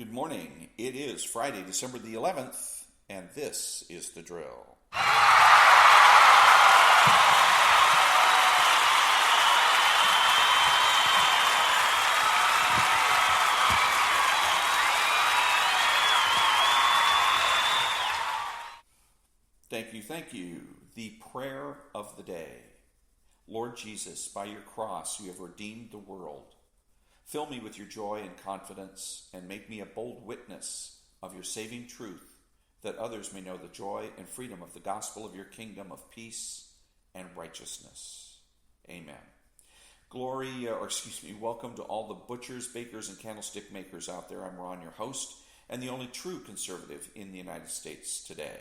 Good morning. It is Friday, December the 11th, and this is The Drill. Thank you. The prayer of the day. Lord Jesus, by your cross you have redeemed the world. Fill me with your joy and confidence, and make me a bold witness of your saving truth, that others may know the joy and freedom of the gospel of your kingdom of peace and righteousness. Amen. Welcome to all the butchers, bakers, and candlestick makers out there. I'm Ron, your host, and the only true conservative in the United States today.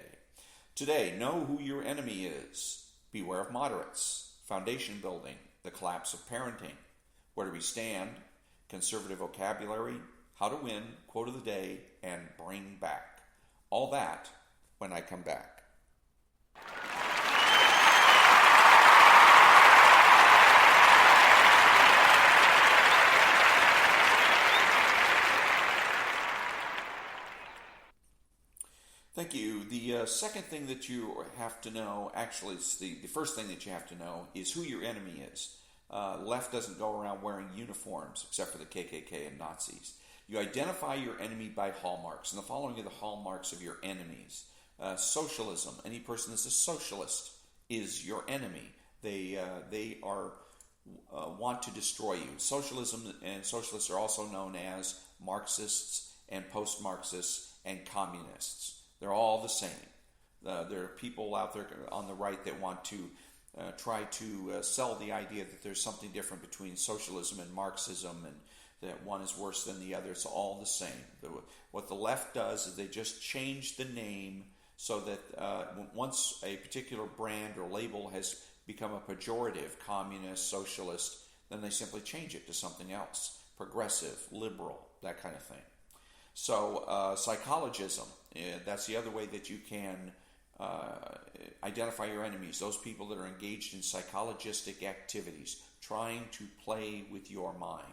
Today, know who your enemy is. Beware of moderates. Foundation building. The collapse of parenting. Where do we stand? Conservative vocabulary. How to win. Quote of the day. And bring back. All that when I come back. Thank you. The second thing that you have to know, actually it's the first thing that you have to know, is who your enemy is. Left doesn't go around wearing uniforms, except for the KKK and Nazis. You identify your enemy by hallmarks, and the following are the hallmarks of your enemies. Socialism. Any person that's a socialist is your enemy. They want to destroy you. Socialism and socialists are also known as Marxists and post-Marxists and communists. They're all the same. There are people out there on the right that want to try to sell the idea that there's something different between socialism and Marxism and that one is worse than the other. It's all the same. What the left does is they just change the name so that once a particular brand or label has become a pejorative, communist, socialist, then they simply change it to something else. Progressive, liberal, that kind of thing. So psychologism, that's the other way that you can identify your enemies, those people that are engaged in psychologistic activities, trying to play with your mind.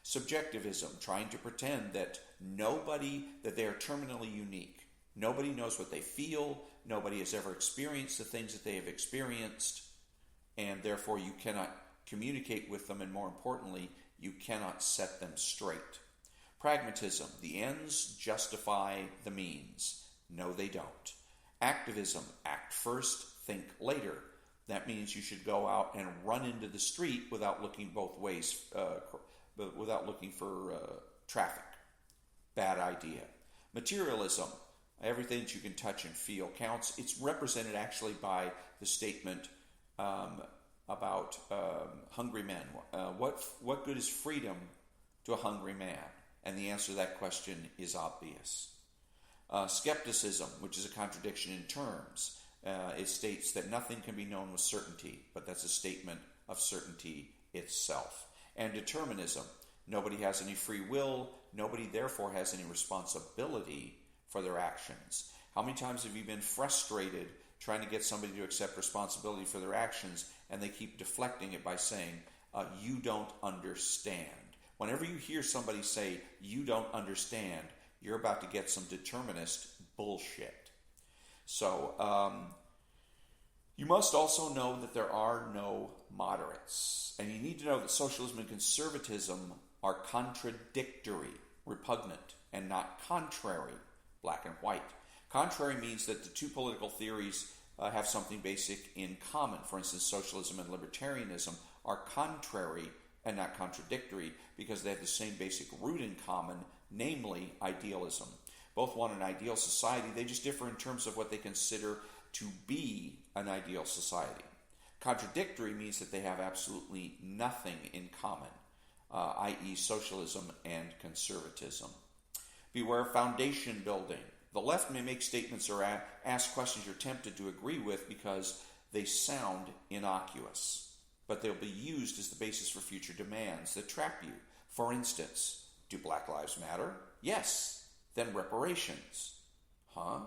Subjectivism, trying to pretend that they are terminally unique. Nobody knows what they feel, nobody has ever experienced the things that they have experienced, and therefore you cannot communicate with them, and more importantly, you cannot set them straight. Pragmatism, the ends justify the means. No, they don't. Activism, act first, think later. That means you should go out and run into the street without looking both ways, without looking for traffic. Bad idea. Materialism, everything that you can touch and feel counts. It's represented actually by the statement about hungry men. What good is freedom to a hungry man? And the answer to that question is obvious. Skepticism, which is a contradiction in terms, it states that nothing can be known with certainty, but that's a statement of certainty itself. And determinism, nobody has any free will, nobody therefore has any responsibility for their actions. How many times have you been frustrated trying to get somebody to accept responsibility for their actions, and they keep deflecting it by saying, you don't understand? Whenever you hear somebody say, you don't understand, you're about to get some determinist bullshit. So, you must also know that there are no moderates. And you need to know that socialism and conservatism are contradictory, repugnant, and not contrary, black and white. Contrary means that the two political theories have something basic in common. For instance, socialism and libertarianism are contrary and not contradictory because they have the same basic root in common, namely idealism. Both want an ideal society, they just differ in terms of what they consider to be an ideal society. Contradictory means that they have absolutely nothing in common, i.e. socialism and conservatism. Beware foundation building. The left may make statements or ask questions you're tempted to agree with because they sound innocuous, but they'll be used as the basis for future demands that trap you. For instance, do Black Lives Matter? Yes. Then reparations. Huh?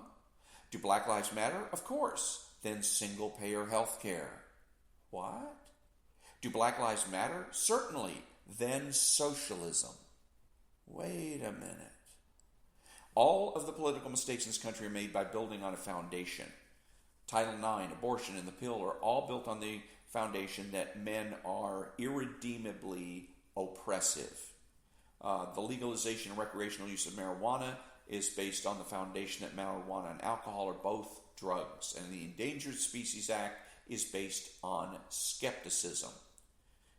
Do Black Lives Matter? Of course. Then single-payer health care. What? Do Black Lives Matter? Certainly. Then socialism. Wait a minute. All of the political mistakes in this country are made by building on a foundation. Title IX, abortion, and the pill are all built on the foundation that men are irredeemably oppressive. The legalization and recreational use of marijuana is based on the foundation that marijuana and alcohol are both drugs. And the Endangered Species Act is based on skepticism.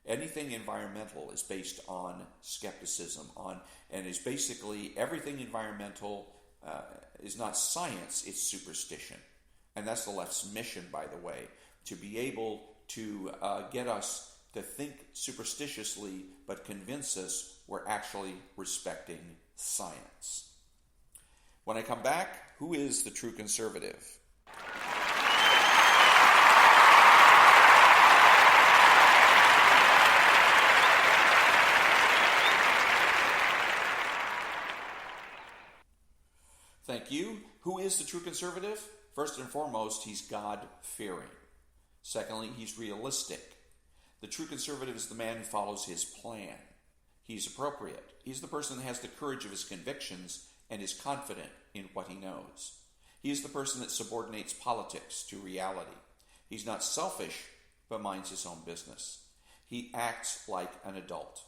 Anything environmental is based on skepticism, and is basically everything environmental is not science, it's superstition. And that's the left's mission, by the way, to be able to get us to think superstitiously but convince us we're actually respecting science. When I come back, who is the true conservative? Thank you. Who is the true conservative? First and foremost, he's God-fearing. Secondly, he's realistic. The true conservative is the man who follows his plan. He's appropriate. He's the person that has the courage of his convictions and is confident in what he knows. He is the person that subordinates politics to reality. He's not selfish, but minds his own business. He acts like an adult.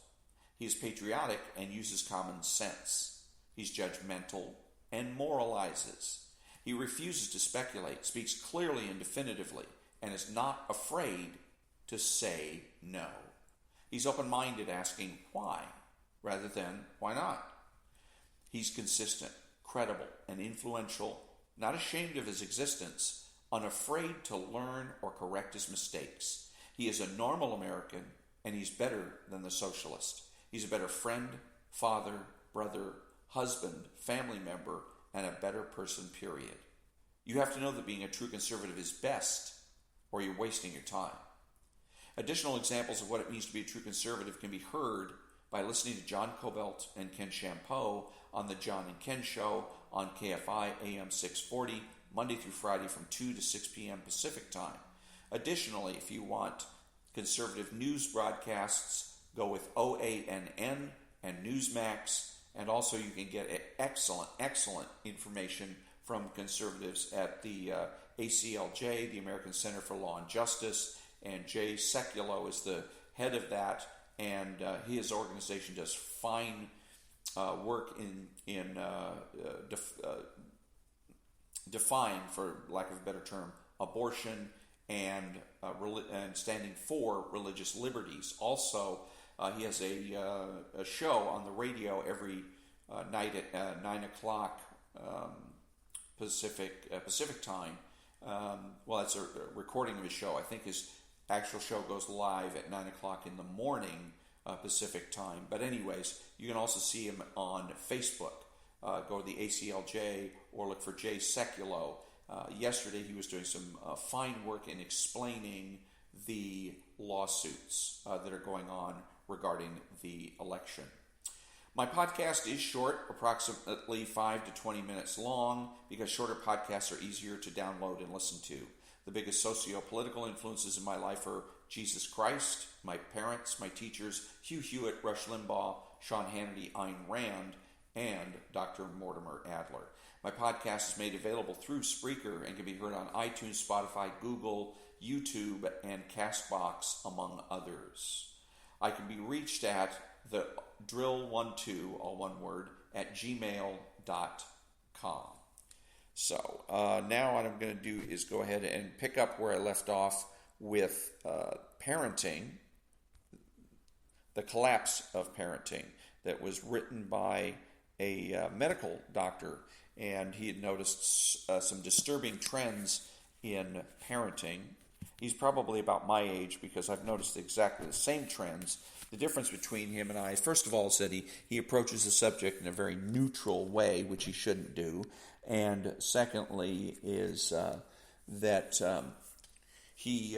He is patriotic and uses common sense. He's judgmental and moralizes. He refuses to speculate, speaks clearly and definitively, and is not afraid to say no. He's open-minded, asking why, rather than why not. He's consistent, credible, and influential, not ashamed of his existence, unafraid to learn or correct his mistakes. He is a normal American, and he's better than the socialist. He's a better friend, father, brother, husband, family member, and a better person, period. You have to know that being a true conservative is best, or you're wasting your time. Additional examples of what it means to be a true conservative can be heard by listening to John Cobelt and Ken Champeau on the John and Ken Show on KFI AM 640, Monday through Friday from 2 to 6 p.m. Pacific Time. Additionally, if you want conservative news broadcasts, go with OANN and Newsmax, and also you can get excellent information from conservatives at the ACLJ, the American Center for Law and Justice, and Jay Sekulow is the head of that, and his organization does fine work in defying, for lack of a better term, abortion and standing for religious liberties. Also, he has a show on the radio every night at 9 o'clock Pacific time. Well, that's a recording of his show. I think his actual show goes live at 9 o'clock in the morning Pacific time. But anyways, you can also see him on Facebook. Go to the ACLJ or look for Jay Sekulow. Yesterday he was doing some fine work in explaining the lawsuits that are going on regarding the election. My podcast is short, approximately 5 to 20 minutes long, because shorter podcasts are easier to download and listen to. The biggest socio-political influences in my life are Jesus Christ, my parents, my teachers, Hugh Hewitt, Rush Limbaugh, Sean Hannity, Ayn Rand, and Dr. Mortimer Adler. My podcast is made available through Spreaker and can be heard on iTunes, Spotify, Google, YouTube, and CastBox, among others. I can be reached at the drill12, all one word, at gmail.com. So now what I'm going to do is go ahead and pick up where I left off with parenting, the collapse of parenting, that was written by a medical doctor, and he had noticed some disturbing trends in parenting. He's probably about my age because I've noticed exactly the same trends. The difference between him and I, first of all, is that he approaches the subject in a very neutral way, which he shouldn't do. And secondly is that he's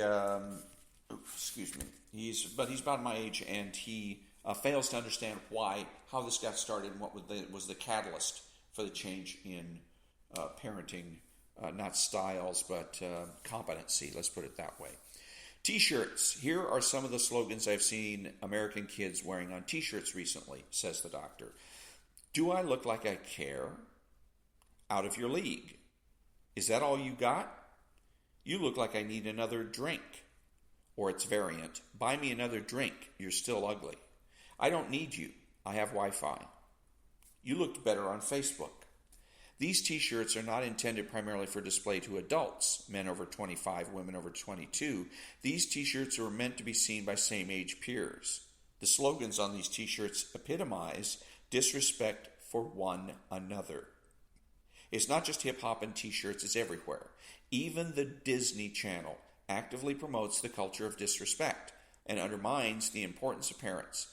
about my age, and he fails to understand how this got started and what was the catalyst for the change in parenting, not styles, but competency, let's put it that way. T-shirts. Here are some of the slogans I've seen American kids wearing on T-shirts recently, says the doctor. Do I look like I care? out of your league. Is that all you got? You look like I need another drink. Or its variant, buy me another drink, you're still ugly. I don't need you, I have Wi-Fi. You looked better on Facebook. These t-shirts are not intended primarily for display to adults, men over 25, women over 22. These t-shirts are meant to be seen by same-age peers. The slogans on these t-shirts epitomize disrespect for one another. It's not just hip-hop and t-shirts, it's everywhere. Even the Disney Channel actively promotes the culture of disrespect and undermines the importance of parents.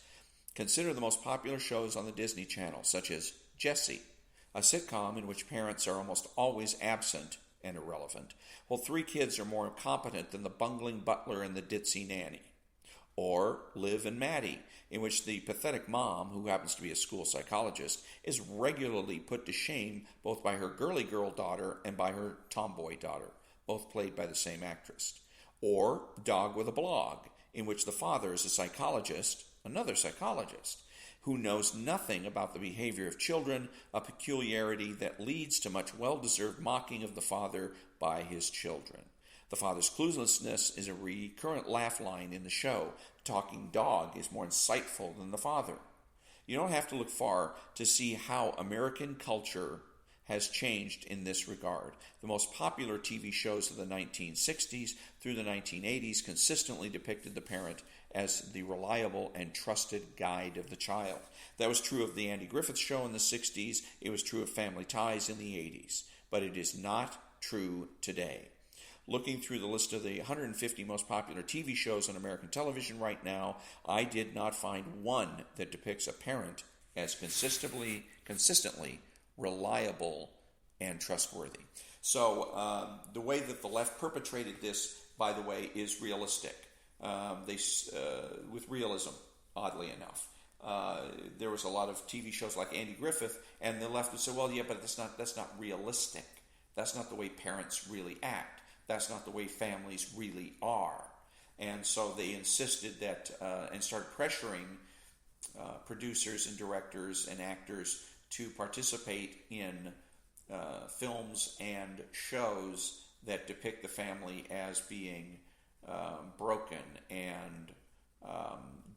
Consider the most popular shows on the Disney Channel, such as Jessie, a sitcom in which parents are almost always absent and irrelevant, while 3 kids are more incompetent than the bungling butler and the ditzy nanny. Or Liv and Maddie, in which the pathetic mom, who happens to be a school psychologist, is regularly put to shame both by her girly girl daughter and by her tomboy daughter, both played by the same actress. Or Dog with a Blog, in which the father is a psychologist, another psychologist, who knows nothing about the behavior of children, a peculiarity that leads to much well-deserved mocking of the father by his children. The father's cluelessness is a recurrent laugh line in the show. Talking dog is more insightful than the father. You don't have to look far to see how American culture has changed in this regard. The most popular TV shows of the 1960s through the 1980s consistently depicted the parent as the reliable and trusted guide of the child. That was true of the Andy Griffith Show in the 60s. It was true of Family Ties in the 80s. But it is not true today. Looking through the list of the 150 most popular TV shows on American television right now, I did not find one that depicts a parent as consistently reliable and trustworthy. So the way that the left perpetrated this, by the way, is realistic. With realism, oddly enough. There was a lot of TV shows like Andy Griffith, and the left would say, well, yeah, but that's not realistic. That's not the way parents really act. That's not the way families really are. And so they insisted that, and started pressuring producers and directors and actors to participate in films and shows that depict the family as being broken and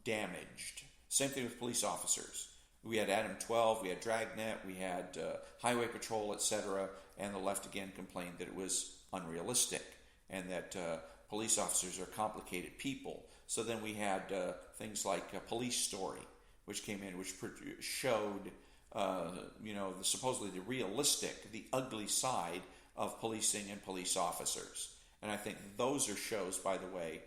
damaged. Same thing with police officers. We had Adam 12, we had Dragnet, we had Highway Patrol, etc., and the left again complained that it was unrealistic and that police officers are complicated people. So then we had things like Police Story, which came in, which showed supposedly the realistic, the ugly side of policing and police officers. And I think those are shows, by the way,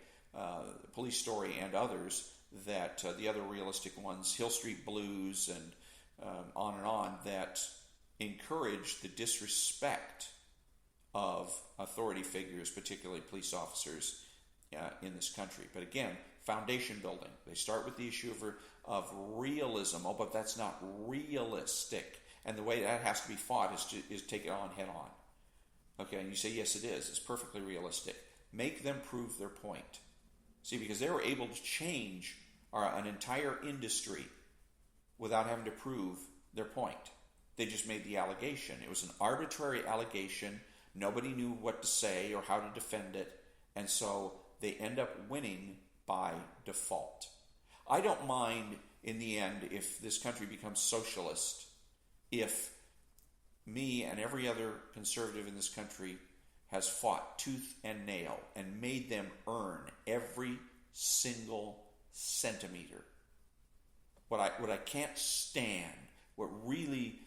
Police Story and others, that the other realistic ones, Hill Street Blues and on, that encourage the disrespect of authority figures, particularly police officers in this country. But again, foundation building. They start with the issue of realism. Oh, but that's not realistic. And the way that has to be fought is take it on head on. Okay, and you say, yes, it is. It's perfectly realistic. Make them prove their point. See, because they were able to change an entire industry without having to prove their point. They just made the allegation. It was an arbitrary allegation. Nobody knew what to say or how to defend it. And so they end up winning by default. I don't mind, in the end, if this country becomes socialist, if me and every other conservative in this country has fought tooth and nail and made them earn every single centimeter. What I can't stand, what really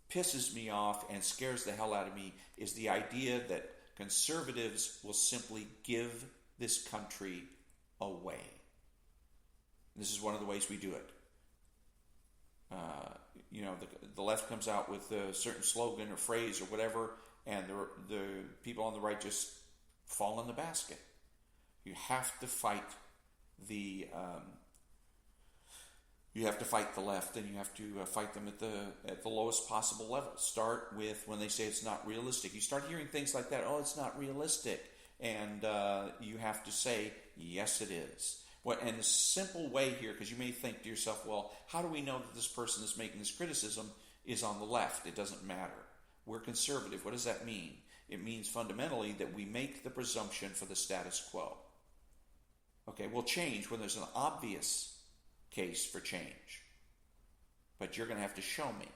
pisses me off and scares the hell out of me, is the idea that conservatives will simply give this country away. This is one of the ways we do it. The left comes out with a certain slogan or phrase or whatever, and the people on the right just fall in the basket. You have to fight the left, and you have to fight them at the lowest possible level. Start with when they say it's not realistic. You start hearing things like that. Oh, it's not realistic, and you have to say yes, it is. And the simple way here, because you may think to yourself, well, how do we know that this person that's making this criticism is on the left? It doesn't matter. We're conservative. What does that mean? It means fundamentally that we make the presumption for the status quo. Okay, we'll change when there's an obvious case for change. But you're going to have to show me.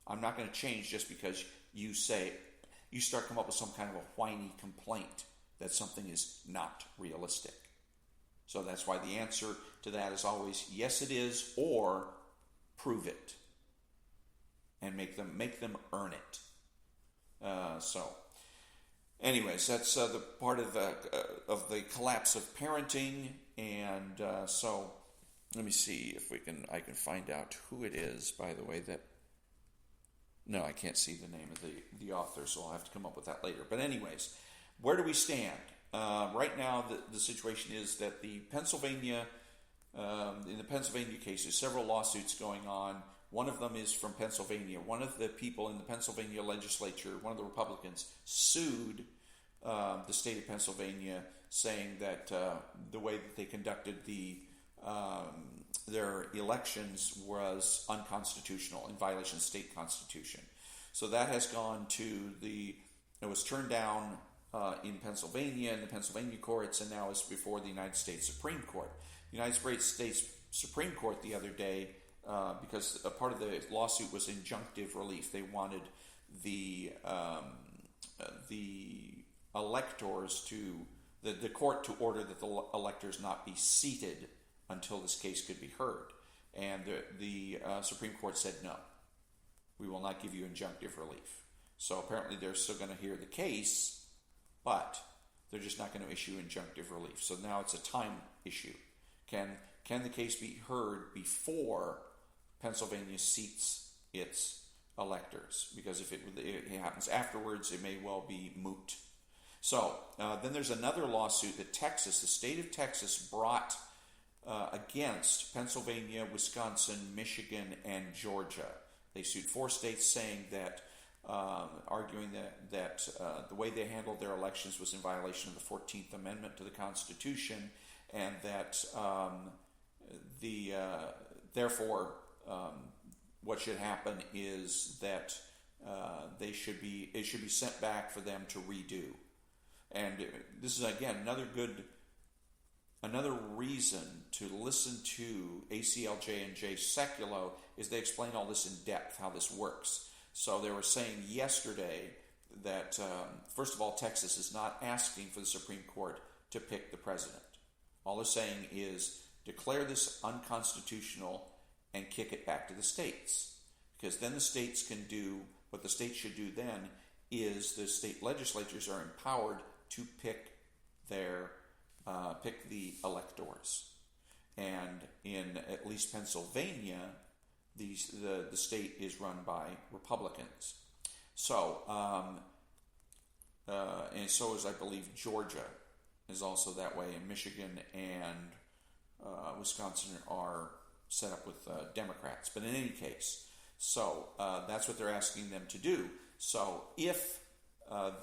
I'm not going to change just because you start come up with some kind of a whiny complaint that something is not realistic. So that's why the answer to that is always yes it is, or prove it. And make them earn it. Anyways, that's the part of the collapse of parenting, and so let me see if I can find out who it is. By the way, no, I can't see the name of the author, so I'll have to come up with that later. But anyways, where do we stand right now? The situation is that in the Pennsylvania case, there's several lawsuits going on. One of them is from Pennsylvania. One of the people in the Pennsylvania legislature, one of the Republicans, sued the state of Pennsylvania, saying that the way that they conducted their elections was unconstitutional, in violation of the state constitution. So that has gone to it was turned down in Pennsylvania, in the Pennsylvania courts, and now is before the United States Supreme Court. The United States Supreme Court the other day, because a part of the lawsuit was injunctive relief. They wanted the electors the court to order that the electors not be seated until this case could be heard. And the Supreme Court said, no, we will not give you injunctive relief. So apparently they're still going to hear the case, but they're just not going to issue injunctive relief. So now it's a time issue. Can the case be heard before Pennsylvania seats its electors? Because if it happens afterwards, it may well be moot. So then there's another lawsuit that the state of Texas brought against Pennsylvania, Wisconsin, Michigan, and Georgia. They sued 4 states, saying that, arguing that the way they handled their elections was in violation of the 14th Amendment to the Constitution, and that therefore what should happen is that it should be sent back for them to redo. And this is again another reason to listen to ACLJ and Jay Sekulow is they explain all this in depth, how this works. So they were saying yesterday that, first of all, Texas is not asking for the Supreme Court to pick the president. All they're saying is declare this unconstitutional and kick it back to the states. Because then the states can do, what the states should do then is the state legislatures are empowered to pick the electors. And in at least Pennsylvania, the state is run by Republicans. So, and so is, I believe, Georgia is also that way, and Michigan and Wisconsin are set up with Democrats. But in any case, so that's what they're asking them to do. So if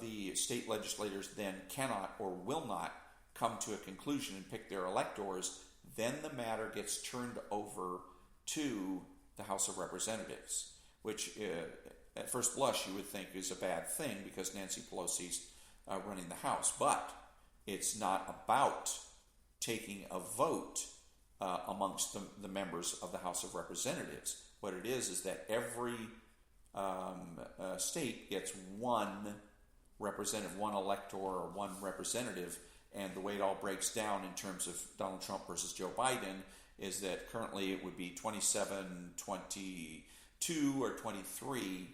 the state legislators then cannot or will not come to a conclusion and pick their electors, then the matter gets turned over to the House of Representatives, which at first blush you would think is a bad thing because Nancy Pelosi's running the House. But it's not about taking a vote amongst the members of the House of Representatives. What it is that every state gets one representative, one elector or one representative, and the way it all breaks down in terms of Donald Trump versus Joe Biden is that currently it would be 27, 22, or 23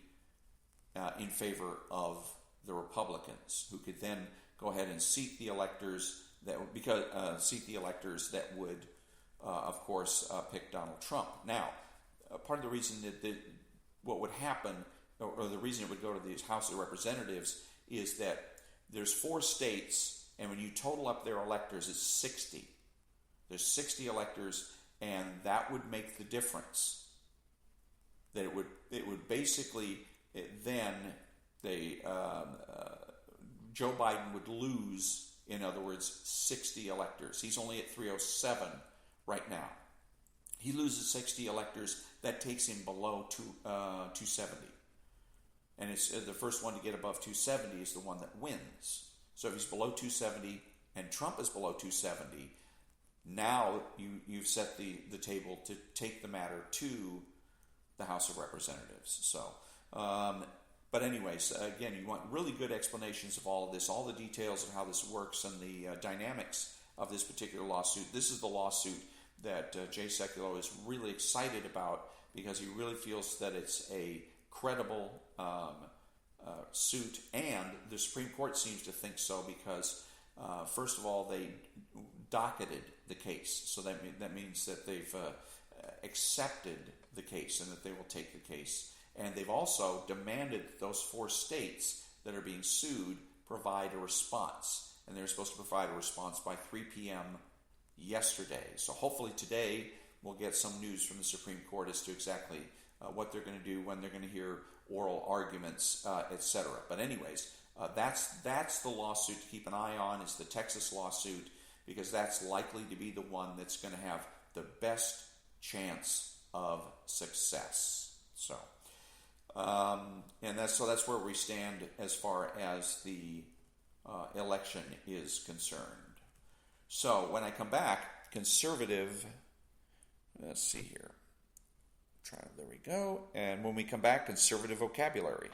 in favor of the Republicans, who could then go ahead and seat the electors that would, of course, pick Donald Trump. Now, part of the reason that what would happen, or the reason it would go to the House of Representatives, is that there's 4 states, and when you total up their electors, it's 60. There's 60 electors, and that would make the difference. That it would basically then Joe Biden would lose, in other words, 60 electors. He's only at 307 right now. He loses 60 electors. That takes him below 270. And it's the first one to get above 270 is the one that wins. So if he's below 270 and Trump is below 270, now you've set the table to take the matter to the House of Representatives. So, but anyways, again, you want really good explanations of all of this, all the details of how this works and the dynamics of this particular lawsuit. This is the lawsuit that Jay Sekulow is really excited about because he really feels that it's a credible suit, and the Supreme Court seems to think so because, first of all, they docketed the case. So that means that they've accepted the case and that they will take the case. And they've also demanded those 4 states that are being sued provide a response. And they're supposed to provide a response by 3 p.m. yesterday. So hopefully today we'll get some news from the Supreme Court as to exactly what they're going to do, when they're going to hear oral arguments, etc. But anyways, that's the lawsuit to keep an eye on. It's the Texas lawsuit because that's likely to be the one that's going to have the best chance of success. So, that's where we stand as far as the election is concerned. So when I come back, conservative. Let's see here. There we go. And when we come back, conservative vocabulary.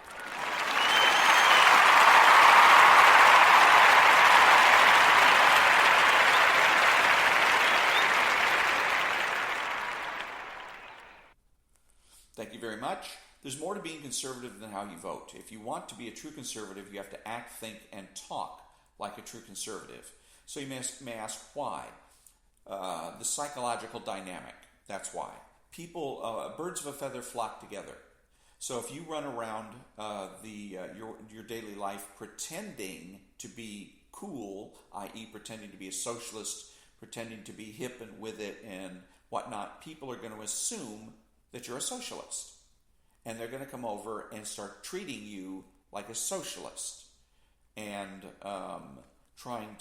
Thank you very much. There's more to being conservative than how you vote. If you want to be a true conservative, you have to act, think, and talk like a true conservative. So you may ask why. The psychological dynamic, that's why. People, birds of a feather flock together. So if you run around your daily life pretending to be cool, i.e. pretending to be a socialist, pretending to be hip and with it and whatnot, people are going to assume that you're a socialist. And they're going to come over and start treating you like a socialist. And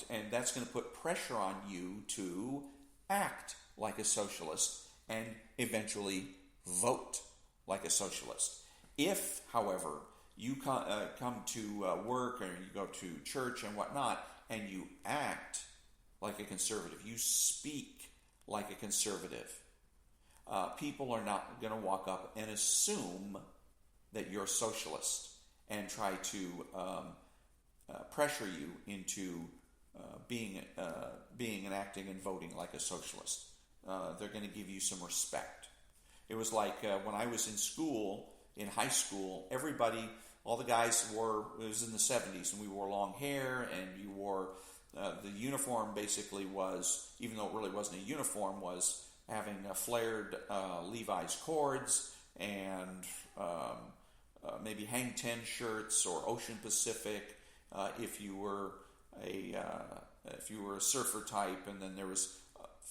and that's going to put pressure on you to act like a socialist and eventually vote like a socialist. If, however, you come to work or you go to church and whatnot, and you act like a conservative, you speak like a conservative, people are not going to walk up and assume that you're a socialist and try to pressure you into being and acting and voting like a socialist. They're going to give you some respect. It was like when I was in high school, everybody, all the guys it was in the 70s, and we wore long hair, and you wore, the uniform basically was, even though it really wasn't a uniform, was having flared Levi's cords and maybe Hang Ten shirts or Ocean Pacific if you were a surfer type, and then there was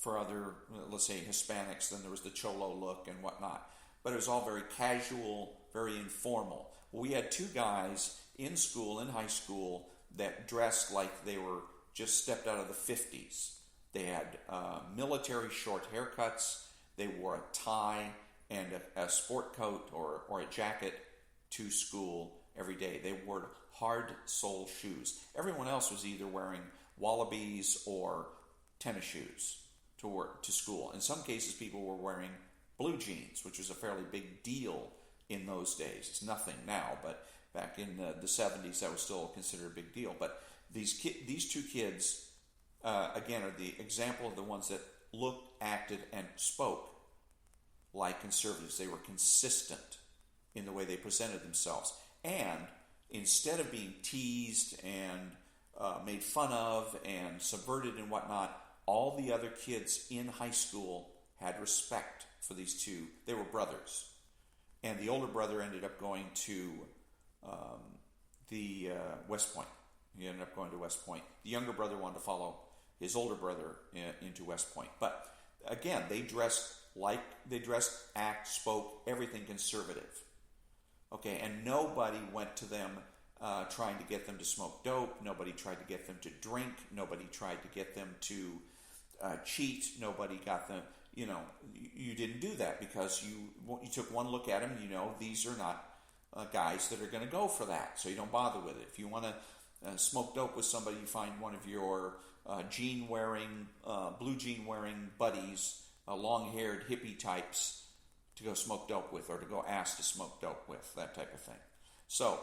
for other, let's say Hispanics, then there was the cholo look and whatnot. But it was all very casual, very informal. Well, we had 2 guys in high school, that dressed like they were just stepped out of the 50s. They had military short haircuts. They wore a tie and a sport coat or a jacket to school every day. They wore hard sole shoes. Everyone else was either wearing wallabies or tennis shoes to school. In some cases, people were wearing blue jeans, which was a fairly big deal in those days. It's nothing now, but back in the 70s, that was still considered a big deal. But these 2 kids, again, are the example of the ones that looked, acted, and spoke like conservatives. They were consistent in the way they presented themselves. And instead of being teased and made fun of and subverted and whatnot, all the other kids in high school had respect for these 2. They were brothers. And the older brother ended up going to West Point. He ended up going to West Point. The younger brother wanted to follow his older brother into West Point. But again, they dressed, act, spoke, everything conservative. Okay, and nobody went to them trying to get them to smoke dope. Nobody tried to get them to drink. Nobody tried to get them to cheat. Nobody got them, you didn't do that because you took one look at them and these are not guys that are going to go for that, so you don't bother with it. If you want to smoke dope with somebody, you find one of your blue jean wearing buddies, long-haired hippie types to go smoke dope with, or to go ask to smoke dope with, that type of thing. So,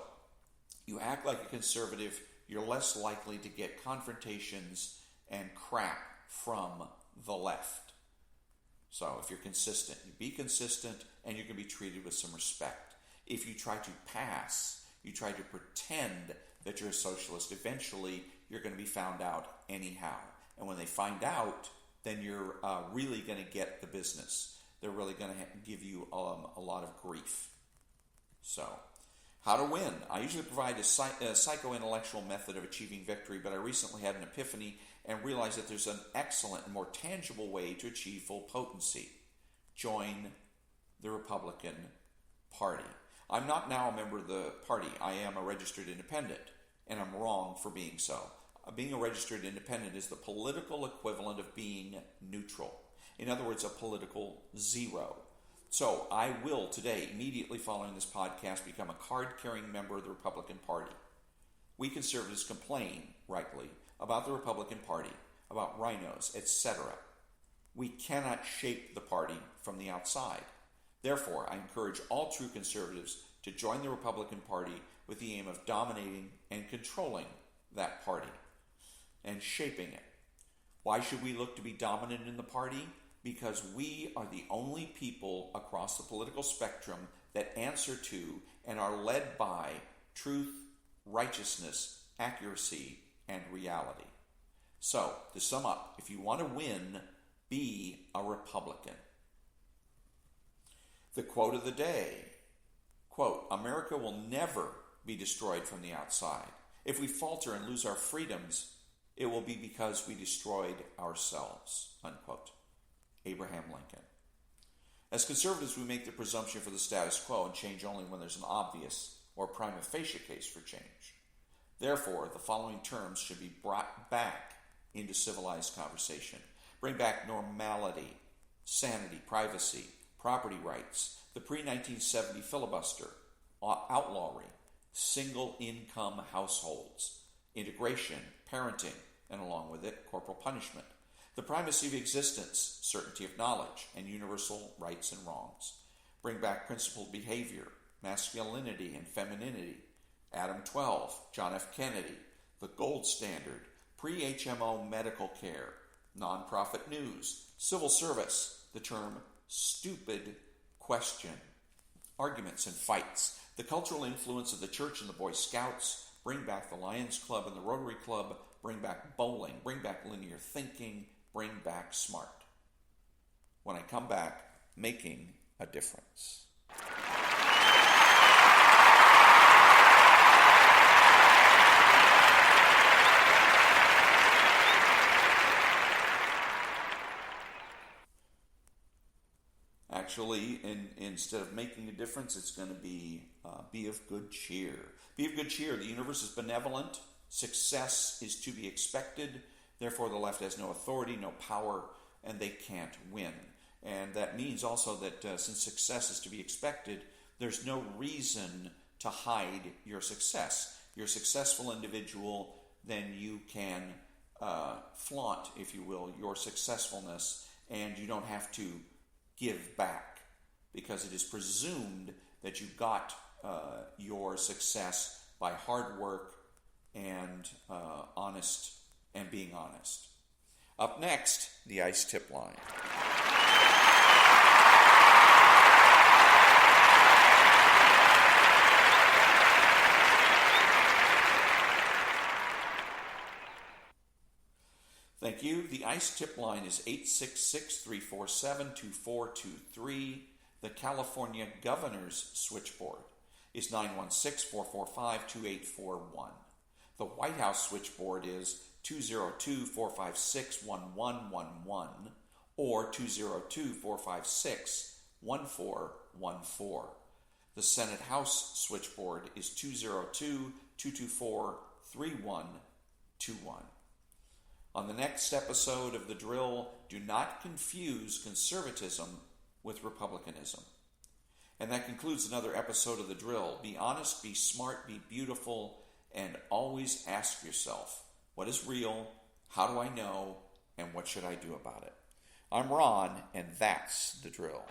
you act like a conservative, you're less likely to get confrontations and crap from the left. So, if you're consistent, you be consistent, and you're going to be treated with some respect. If you try to pass, you try to pretend that you're a socialist, eventually you're going to be found out anyhow. And when they find out, then you're really going to get the business. They're really going to give you a lot of grief. So, how to win. I usually provide a psycho-intellectual method of achieving victory, but I recently had an epiphany and realized that there's an excellent and more tangible way to achieve full potency. Join the Republican Party. I'm not now a member of the party. I am a registered independent, and I'm wrong for being so. Being a registered independent is the political equivalent of being neutral. In other words, a political zero. So I will today, immediately following this podcast, become a card-carrying member of the Republican Party. We conservatives complain, rightly, about the Republican Party, about rhinos, etc. We cannot shape the party from the outside. Therefore, I encourage all true conservatives to join the Republican Party with the aim of dominating and controlling that party and shaping it. Why should we look to be dominant in the party? Because we are the only people across the political spectrum that answer to and are led by truth, righteousness, accuracy, and reality. So, to sum up, if you want to win, be a Republican. The quote of the day, quote, America will never be destroyed from the outside. If we falter and lose our freedoms, it will be because we destroyed ourselves, unquote. Abraham Lincoln. As conservatives, we make the presumption for the status quo and change only when there's an obvious or prima facie case for change. Therefore, the following terms should be brought back into civilized conversation. Bring back normality, sanity, privacy, property rights, the pre-1970 filibuster, outlawry, single-income households, integration, parenting, and along with it, corporal punishment, the primacy of existence, certainty of knowledge, and universal rights and wrongs. Bring back principled behavior, masculinity and femininity, Adam 12, John F. Kennedy, the gold standard, pre-HMO medical care, nonprofit news, civil service, the term stupid question, arguments and fights, the cultural influence of the church and the Boy Scouts, bring back the Lions Club and the Rotary Club, bring back bowling, bring back linear thinking, bring back smart. When I come back, making a difference. Actually, instead of making a difference, it's going to be of good cheer. Be of good cheer. The universe is benevolent. Success is to be expected. Therefore, the left has no authority, no power, and they can't win. And that means also that since success is to be expected, there's no reason to hide your success. You're a successful individual, then you can flaunt, if you will, your successfulness, and you don't have to give back, because it is presumed that you got your success by hard work and being honest. Up next, the ICE tip line. Thank you. The ICE tip line is 866-347-2423. The California Governor's switchboard is 916-445-2841. The White House switchboard is 202-456-1111 or 202-456-1414. The Senate House switchboard is 202-224-3121. On the next episode of The Drill, do not confuse conservatism with republicanism. And that concludes another episode of The Drill. Be honest, be smart, be beautiful, and always ask yourself, what is real? How do I know? And what should I do about it? I'm Ron, and that's The Drill.